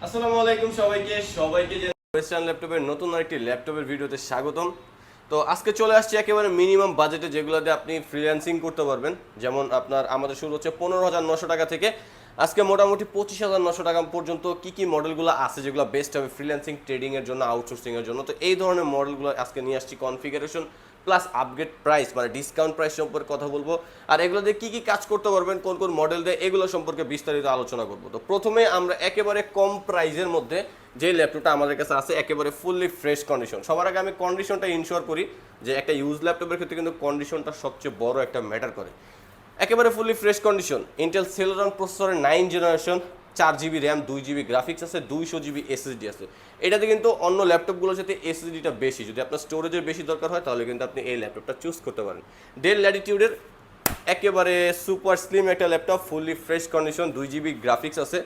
আসসালামু আলাইকুম সবাইকে যে ওয়েস্টার্ন ল্যাপটপের নতুন আরেকটি ল্যাপটপের ভিডিওতে স্বাগতম। তো আজকে চলে আসছি একেবারে মিনিমাম বাজেটে যেগুলো দিয়ে আপনি ফ্রিল্যান্সিং করতে পারবেন। যেমন আমাদের শুরু হচ্ছে 15,900 টাকা থেকে আজকে মোটামুটি 25,900 টাকা পর্যন্ত কি কি মডেলগুলো আছে যেগুলো বেস্ট হবে ফ্রিল্যান্সিং ট্রেডিংয়ের জন্য, আউটসোর্সিংয়ের জন্য। তো এই ধরনের মডেলগুলো আজকে নিয়ে আসছি, কনফিগারেশন প্লাস আপগ্রেড প্রাইস মানে ডিসকাউন্ট প্রাইস সম্পর্কে কথা বলবো। আর এগুলো দিয়ে কী কী কাজ করতে পারবেন, কোন কোন মডেল দিয়ে, এগুলো সম্পর্কে বিস্তারিত আলোচনা করবো। তো প্রথমে আমরা একেবারে কম প্রাইসের মধ্যে যে ল্যাপটপটা আমাদের কাছে আছে একেবারে ফুললি ফ্রেশ কন্ডিশন। সবার আগে আমি কন্ডিশনটা ইনশিওর করি যে একটা ইউজ ল্যাপটপের ক্ষেত্রে কিন্তু কন্ডিশনটা সবচেয়ে বড় একটা ম্যাটার করে। একেবারে fully fresh condition, Intel Celeron প্রসেসরের 9 generation, 4 GB RAM, 2 GB graphics আছে, 200 জিবি এসএসডি আছে। এটাতে কিন্তু অন্য ল্যাপটপগুলোর সাথে এসএসডিটা বেশি, যদি আপনার স্টোরেজের বেশি দরকার হয় তাহলে কিন্তু আপনি এই ল্যাপটপটা চুজ করতে পারেন। ডেল ল্যাটিটিউডের একেবারে সুপার স্লিম একটা laptop, fully fresh condition, 2 GB graphics আছে,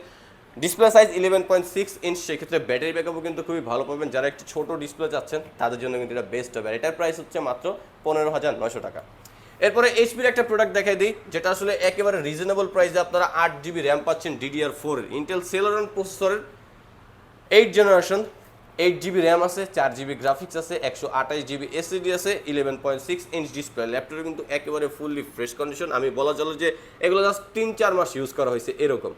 ডিসপ্লে সাইজ 11.6 ইঞ্চ। সেক্ষেত্রে ব্যাটারি ব্যাকআপও কিন্তু খুবই ভালো পাবেন। যারা একটু ছোটো ডিসপ্লে চাচ্ছেন তাদের জন্য কিন্তু এটা বেস্ট হবে। এটার প্রাইস হচ্ছে মাত্র 15,900 টাকা। এরপরে এইচপির একটা প্রোডাক্ট দেখাই দিই যেটা আসলে একেবারে রিজনেবল প্রাইসে আপনারা 8 জিবি র্যাম পাচ্ছেন DDR4 এর ইন্টেল সেলেরন প্রসেসরের 8 জেনারেশন, 8 জিবি র্যাম আছে, 4 জিবি গ্রাফিক্স আছে, 128 জিবি এসএসডি আছে, 11.6 ইঞ্চ ডিসপ্লে। ল্যাপটপে কিন্তু একেবারে ফুললি ফ্রেশ কন্ডিশন। আমি বলা চলে যে এগুলো জাস্ট 3-4 মাস ইউজ করা হয়েছে এরকম।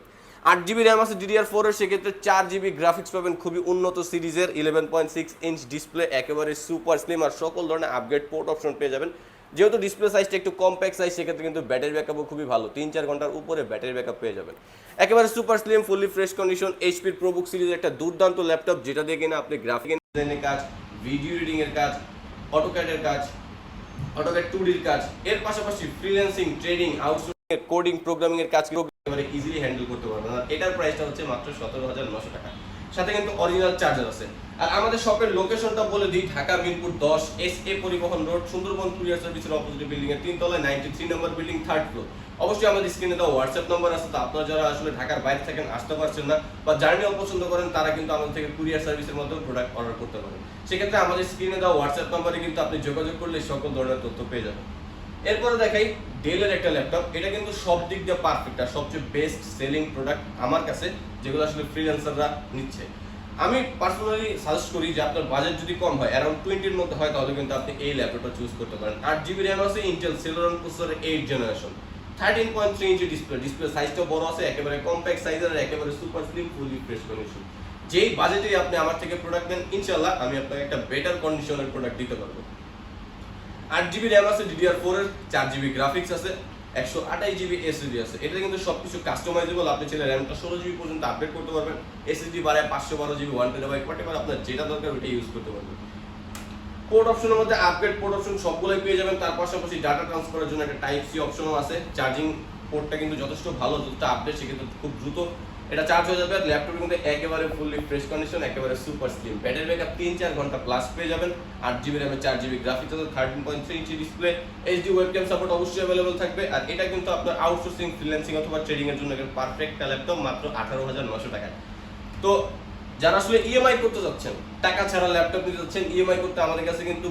8 জিবি র্যাম আছে DDR4 এর, সেক্ষেত্রে 4 জিবি গ্রাফিক্স পাবেন খুবই উন্নত সিরিজের, 11.6 ইঞ্চ ডিসপ্লে, একেবারে সুপার স্লিম। আর সকল ধরনের আপগ্রেড পোর্ট অপশন পেয়ে যাবেন। যেহেতু ডিসপ্লে সাইজটা একটু কম্প্যাক্ট সাইজ, সেক্ষেত্রে কিন্তু ব্যাটারি ব্যাকআপও খুবই ভালো, 3-4 ঘন্টার উপরে ব্যাটারি ব্যাকআপ পেয়ে যাবেন। একেবারে super slim fully fresh condition এইচপির প্রোবুক সিরিজের একটা দুর্দান্ত ল্যাপটপ, যেটা দিয়ে কিনা আপনি গ্রাফিক ডিজাইনের কাজ, ভিডিও এডিটিং এর কাজ, অটোক্যাডের কাজ, অটোক্যাড 2ডির কাজ, এর পাশাপাশি freelancing, trading, outsourcing, coding, programming এর কাজ একেবারে ইজিলি হ্যান্ডেল করতে পারবেন। আর এটার প্রাইসটা হচ্ছে মাত্র 17,900 টাকা। সাথে কিন্তু অরিজিনাল চার্জার আছে। আর আমাদের শপের লোকেশনটা বলে দিই, ঢাকা মিরপুর 10 SA পরিবহন রোড, সুন্দরবন কুরিয়ার সার্ভিসের অপোজিট বিল্ডিং এর 3 তলায় 93 নম্বর বিল্ডিং, 3rd ফ্লোর। অবশ্যই আমাদের স্ক্রিনে দেওয়া হোয়াটসঅ্যাপ নাম্বার আছে। তো আপনারা যারা আসলে ঢাকার বাইরে থাকেন, আসতে পারছেন না বা জার্নি অপছন্দ করেন, তারা কিন্তু আমাদের থেকে কুরিয়ার সার্ভিসের মাধ্যমে প্রোডাক্ট অর্ডার করতে পারেন। সেক্ষেত্রে আমাদের স্ক্রিনে দেওয়া হোয়াটসঅ্যাপ নাম্বারে কিন্তু আপনি যোগাযোগ করলে সকল ধরনের তথ্য পেয়ে যাবেন। এরপরে দেখাই ডেলের একটা ল্যাপটপ। এটা কিন্তু সব দিক দিয়ে পারফেক্ট আর সবচেয়ে বেস্ট সেলিং প্রোডাক্ট আমার কাছে, যেগুলো আসলে ফ্রিল্যান্সাররা নিচ্ছে। আমি পার্সোনালি সাজেস্ট করি যে আপনার বাজেট যদি কম হয়, অ্যারাউন্ড 20-র মধ্যে হয়, তাহলে কিন্তু আপনি এই ল্যাপটপটা চুজ করতে পারেন। 8 জিবি র্যাম আছে, ইন্টেল সেলেরন প্রসেসরের 8 জেনারেশন, 13.3 ইঞ্চি ডিসপ্লে সাইজটাও বড় আছে, একেবারে কম্প্যাক্ট সাইজের, একেবারে super slim, fully fresh condition. যেই বাজেটেই আপনি আমার থেকে প্রোডাক্ট নেন, ইনশাআল্লাহ আমি আপনাকে একটা বেটার কন্ডিশনের প্রোডাক্ট দিতে পারবো। 8 জিবি র্যাম আছে DDR4 এর, 4 জিবি গ্রাফিক্স আছে, 128 জিবি এসএসডি আছে। এটা কিন্তু সবকিছু কাস্টমাইজেবল। আপনি চাইলে র্যামটা 16 জিবি পর্যন্ত আপডেট করতে পারবেন, এসএসডি বাড়ায় 512 জিবি, 1TB, হোয়াটএভার আপনার যেটা দরকার ওটা ইউজ করতে পারবেন। পোর্ট অপশনের মধ্যে আপগ্রেড পোর্ট অপশন সবগুলোই পেয়ে যাবেন। তার পাশাপাশি ডাটা ট্রান্সফারের জন্য একটা টাইপ সি অপশনও আছে। চার্জিং পোর্টটা কিন্তু যথেষ্ট ভালো, যতটা আপডেট সেক্ষেত্রে খুব দ্রুত এটা চার্জ হয়ে যাবে। ল্যাপটপের কিন্তু একেবারে ফুললি ফ্রেশ কন্ডিশন, একেবারে সুপার স্লিম, ব্যাটারি ব্যাকআপ 3-4 ঘন্টা প্লাস পেয়ে যাবেন। 8 জিবি র্যামে, 4 জিবি গ্রাফিক্স আছে, 13.3 inch display, HD webcam support অবশ্যই অ্যাভেলেবল থাকবে। আর এটা কিন্তু আপনার আউটসোর্সিং, ফ্রিল্যান্সিং অথবা ট্রেডিং এর জন্য একটা পারফেক্ট ল্যাপটপ, মাত্র 18,900 টাকায়। তো যারা আসলে ইএমআই করতে যাচ্ছেন, টাকা ছাড়া ল্যাপটপ নিতে যাচ্ছেন, ইএমআই করতে, আমাদের কাছে কিন্তু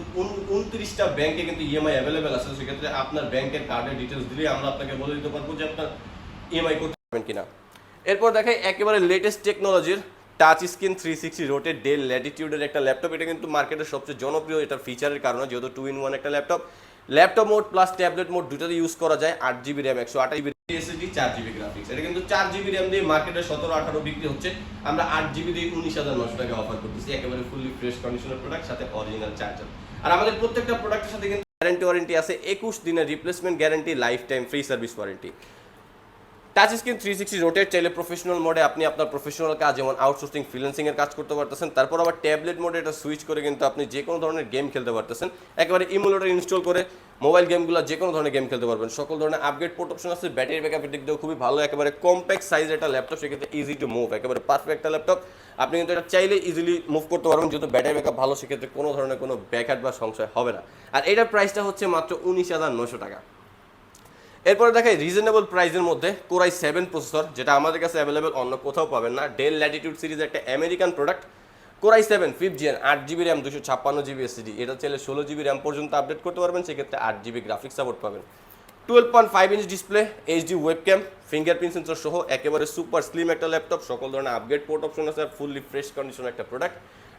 29টা ব্যাংকে কিন্তু ইএমআই অ্যাভেলেবেল আছে। সেক্ষেত্রে আপনার ব্যাংকের কার্ডের ডিটেলস দিলে আমরা আপনাকে বলে দিতে পারবো যে আপনার ইএমআই করতে পারবেন কিনা। এরপর দেখাই একেবারে লেটেস্ট টেকনোলজির টাচ স্ক্রিন 360 রোটেট ডেল ল্যাটিটিউডের একটা ল্যাপটপ। এটা কিন্তু মার্কেটের সবচেয়ে জনপ্রিয় এটা ফিচারের কারণে, যেহেতু 2-in-1 একটা laptop. Laptop mode plus tablet mode দুটাতে ইউজ করা যায়। 8 GB RAM, 128 GB SSD, 4 GB graphics. এটা কিন্তু 4 জিবি র্যাম দিয়ে মার্কেটে 17-18 বিক্রি হচ্ছে। আমরা 8 জিবি দিয়ে 19,900 টাকা অফার করতেছি। একেবারে ফুললি ফ্রেশ কন্ডিশনের প্রোডাক্ট, সাথে অরিজিনাল চার্জার। আর আমাদের প্রত্যেকটা প্রোডাক্টের সাথে কিন্তু গ্যারান্টি ওয়ারেন্টি আছে, 21 দিনের replacement guarantee, life time free service warranty. Touch screen 360 rotate, চাইলে প্রফেশনাল মোডে আপনি আপনার প্রফেশনাল কাজ যেমন আউটসোর্সিং, ফ্রিল্যান্সিং এর কাজ করতে পারতেছেন। তারপর আবার ট্যাবলেট মোডে এটা সুইচ করে কিন্তু আপনি যে কোনো ধরনের গেম খেলতে পারতেছেন। একেবারে ইমুলেটর ইনস্টল করে মোবাইল গেমগুলো যে কোনো ধরনের গেম খেলতে পারবেন। সকল ধরনের আপগ্রেড পোর্ট অপশন আছে। ব্যাটারি ব্যাকআপের দিক দিয়েও খুবই ভালো, একেবারে কম্প্যাক্ট সাইজের একটা ল্যাপটপ, সেক্ষেত্রে ইজি টু মুভ, একেবারে পারফেক্ট একটা ল্যাপটপ। আপনি কিন্তু এটা চাইলে ইজিলি মুভ করতে পারবেন, যেহেতু ব্যাটারি ব্যাকআপ ভালো, সেক্ষেত্রে কোনো ধরনের কোনো ব্যাকআপ বা সংশয় হবে না। আর এটার প্রাইসটা হচ্ছে মাত্র 19,900 টাকা। এরপরে দেখাই রিজনেবল প্রাইসের মধ্যে Core i7 প্রসেসর, যেটা আমাদের কাছে অ্যাভেলেবেল, অন্য কোথাও পাবেন না। ডেল ল্যাটিটিউড সিরিজ একটা American product. Core i7 5th Gen, 8 GB RAM, 256 GB SSD. এটা চাইলে 16 জিবি র্যাম পর্যন্ত আপডেট করতে পারবেন, সেক্ষেত্রে 8 জিবি গ্রাফিক্স সাপোর্ট পাবেন। 12.5 inch display, HD webcam, fingerprint sensor সহ একেবারে সুপার স্লিম একটা ল্যাপটপ, সকল ধরনের আপগ্রেড পোর্ট অপশন আছে, আর ফুললি ফ্রেশ কন্ডিশন একটা প্রোডাক্ট।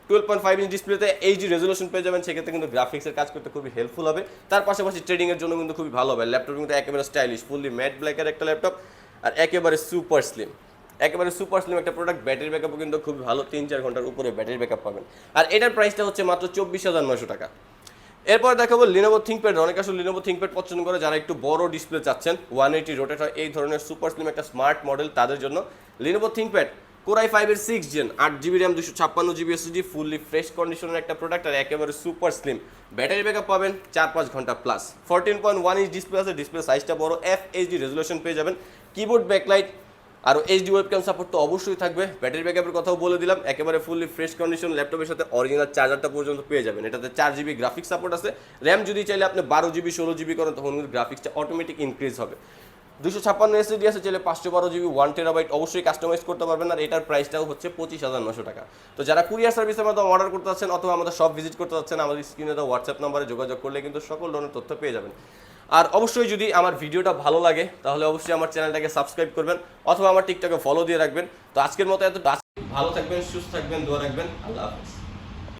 12.5 ইঞ্চ ডিসপ্লেতে এইচডি রেজলিউশন পেয়ে যাবেন, সেক্ষেত্রে কিন্তু গ্রাফিক্সের কাজ করতে খুবই হেল্পফুল হবে। তার পাশাপাশি ট্রেডিংয়ের জন্য কিন্তু খুবই ভালো হবে। ল্যাপটপ কিন্তু একেবারে স্টাইলিশ, ফুললি ম্যাট ব্ল্যাকের একটা ল্যাপটপ, আর একেবারে সুপার স্লিম একটা প্রোডাক্ট। ব্যাটারি ব্যাকআপও কিন্তু খুবই ভালো, 3-4 ঘন্টার উপরে ব্যাটারি ব্যাকআপ পাবেন। আর এটার প্রাইসটা হচ্ছে মাত্র 24,900 টাকা। এরপর দেখাবো লিনোভো থিংকপ্যাড। অনেক আসলে লিনোভো থিংকপ্যাড পছন্দ করে, যারা একটু বড় ডিসপ্লে চাচ্ছেন, 180 রোটেট হয়, এই ধরনের সুপার স্লিম একটা স্মার্ট মডেল, তাদের জন্য লিনোভো থিংকপ্যাড কোরাই 5 এর 6 gen, 8GB RAM, 256GB SSD, fully fresh কন্ডিশনের একটা প্রোডাক্ট, আর একেবারে সুপার স্লিম ব্যাটারি ব্যাকআপ পাবেন 4-5 ঘন্টা প্লাস। 14.1 ইঞ্চ ডিসপ্লে আছে, ডিসপ্লে সাইজটা বড়, FHD রেজলিউশন পেয়ে যাবেন, কিবোর্ড ব্যাকলাইট, আর এইচডি ওয়েবক্যাম সাপোর্ট তো অবশ্যই থাকবে। ব্যাটারি ব্যাকআপের কথাও বলে দিলাম, একেবারে ফুললি ফ্রেশ কন্ডিশন। ল্যাপটপের সাথে অরিজিনাল চার্জারটা পর্যন্ত পেয়ে যাবেন। এটাতে 4GB গ্রাফিক্স সাপোর্ট আছে। র্যাম যদি চাইলে আপনি 12GB 16GB করেন, তখন গ্রাফিক্সটা অটোমেটিক ইনক্রিজ হবে। 256 এসএসডি আছে, চাইলে 512GB 1TB অবশ্যই কাস্টমাইজ করতে পারবেন। আর এটার প্রাইসটাও হচ্ছে 25,900 টাকা। তো যারা কুরিয়ার সার্ভিসের মাধ্যমে অর্ডার করতে চাচ্ছেন অথবা আমাদের শপ ভিজিট করতে চাচ্ছেন, আমাদের স্ক্রিনে দেওয়া হোয়াটসঅ্যাপ নাম্বারে যোগাযোগ করলে কিন্তু সকল ধরনের তথ্য পেয়ে যাবেন। আর অবশ্যই যদি আমার ভিডিওটা ভালো লাগে তাহলে অবশ্যই আমার চ্যানেলটাকে সাবস্ক্রাইব করবেন অথবা আমার টিকটকে ফলো দিয়ে রাখবেন। তো আজকের মতো এত ভালো থাকবেন, সুস্থ থাকবেন, দোয়া রাখবেন। আল্লাহ হাফেজ।